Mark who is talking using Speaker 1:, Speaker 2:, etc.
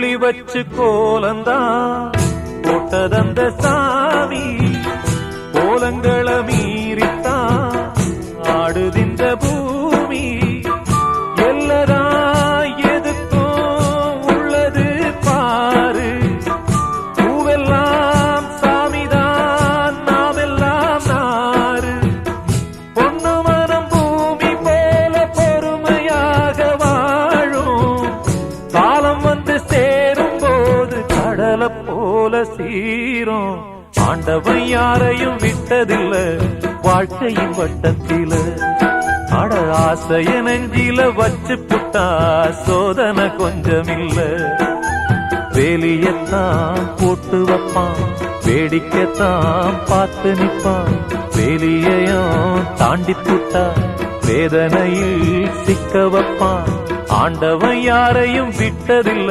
Speaker 1: புள்ளி வச்சு கோலந்தான் போட்டதந்த சாமி கோலங்கள மீறித்தான் ஆடுதின்ற பூமி எல்லரா எதுக்கும் உள்ளது பாரு பூவெல்லாம் சாமிதான் நாமெல்லாம் நாறு பொண்ணு மனம் பூமி போல பொறுமையாக வாழும் காலம் வந்து சேரும் போது கடலை போல சீரும் ஆண்டவன் யாரையும் விட்டதில்ல வாழ்க்கையின் வட்டத்தில அட ஆசைய நெஞ்சில வச்சு புட்டா சோதனை கொஞ்சமில்ல வேலியத்தான் போட்டு வைப்பான் வேடிக்கைத்தான் பார்த்து நிற்பான் வேலியையும் தாண்டி புட்டா வேதனையில் சிக்க வைப்பான் ஆண்டவன் யாரையும் விட்டதில்ல